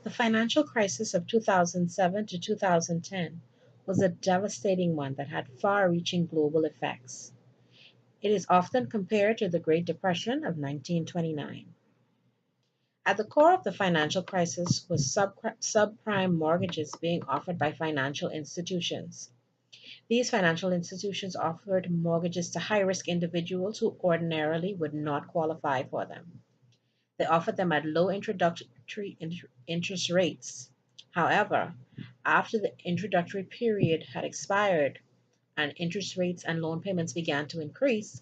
The financial crisis of 2007 to 2010 was a devastating one that had far reaching global effects. It is often compared to the Great Depression of 1929. At the core of the financial crisis was subprime mortgages being offered by financial institutions. These financial institutions offered mortgages to high risk individuals who ordinarily would not qualify for them. They offered them at low introductory interest rates. However, after the introductory period had expired and interest rates and loan payments began to increase,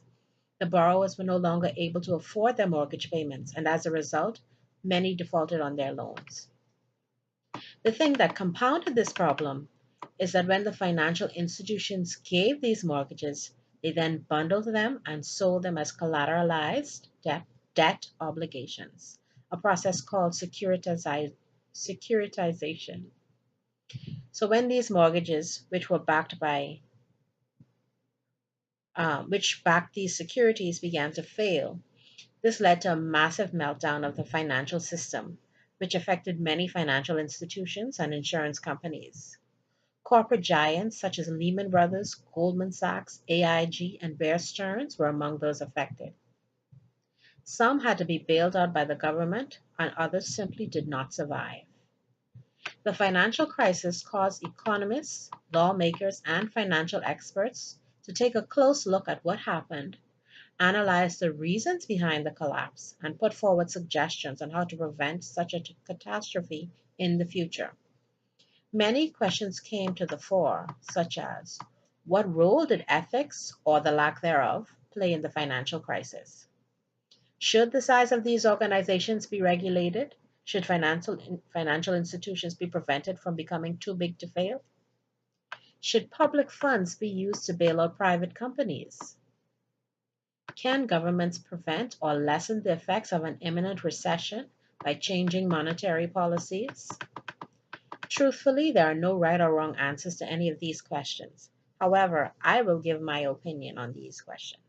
the borrowers were no longer able to afford their mortgage payments, and as a result, many defaulted on their loans. The thing that compounded this problem is that when the financial institutions gave these mortgages, they then bundled them and sold them as collateralized debt obligations, a process called securitization. So when these mortgages, which backed these securities, began to fail, this led to a massive meltdown of the financial system, which affected many financial institutions and insurance companies. Corporate giants such as Lehman Brothers, Goldman Sachs, AIG, and Bear Stearns were among those affected. Some had to be bailed out by the government, and others simply did not survive. The financial crisis caused economists, lawmakers, and financial experts to take a close look at what happened, analyze the reasons behind the collapse, and put forward suggestions on how to prevent such a catastrophe in the future. Many questions came to the fore, such as what role did ethics, or the lack thereof, play in the financial crisis? Should the size of these organizations be regulated? Should financial institutions be prevented from becoming too big to fail? Should public funds be used to bail out private companies? Can governments prevent or lessen the effects of an imminent recession by changing monetary policies? Truthfully, there are no right or wrong answers to any of these questions. However, I will give my opinion on these questions.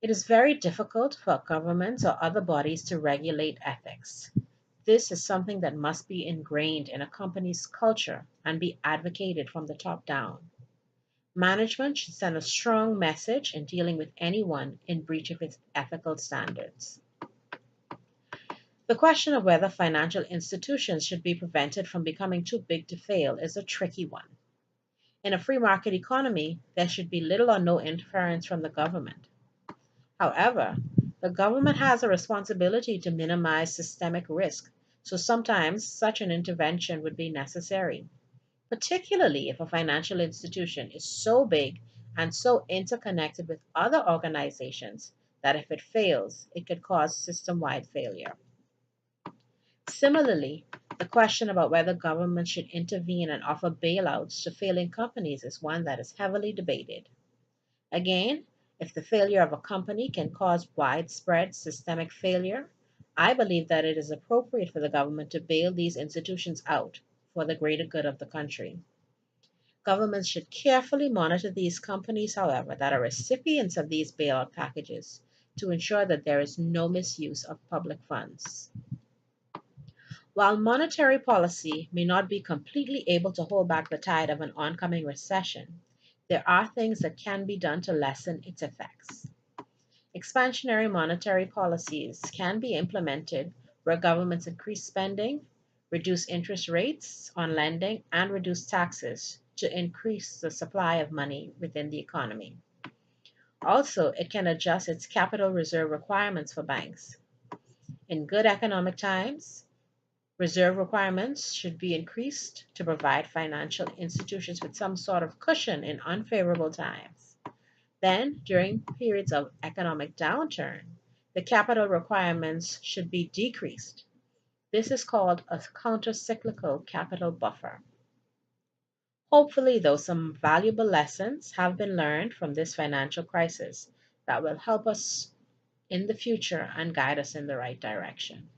It is very difficult for governments or other bodies to regulate ethics. This is something that must be ingrained in a company's culture and be advocated from the top down. Management should send a strong message in dealing with anyone in breach of its ethical standards. The question of whether financial institutions should be prevented from becoming too big to fail is a tricky one. In a free market economy, there should be little or no interference from the government. However, the government has a responsibility to minimize systemic risk, so sometimes such an intervention would be necessary, particularly if a financial institution is so big and so interconnected with other organizations that if it fails, it could cause system wide failure. Similarly, the question about whether government should intervene and offer bailouts to failing companies is one that is heavily debated. Again, if the failure of a company can cause widespread systemic failure, I believe that it is appropriate for the government to bail these institutions out for the greater good of the country. Governments should carefully monitor these companies, however, that are recipients of these bailout packages to ensure that there is no misuse of public funds. While monetary policy may not be completely able to hold back the tide of an oncoming recession, there are things that can be done to lessen its effects. Expansionary monetary policies can be implemented where governments increase spending, reduce interest rates on lending, and reduce taxes to increase the supply of money within the economy. Also, it can adjust its capital reserve requirements for banks. In good economic times, reserve requirements should be increased to provide financial institutions with some sort of cushion in unfavorable times. Then, during periods of economic downturn, the capital requirements should be decreased. This is called a countercyclical capital buffer. Hopefully, though, some valuable lessons have been learned from this financial crisis that will help us in the future and guide us in the right direction.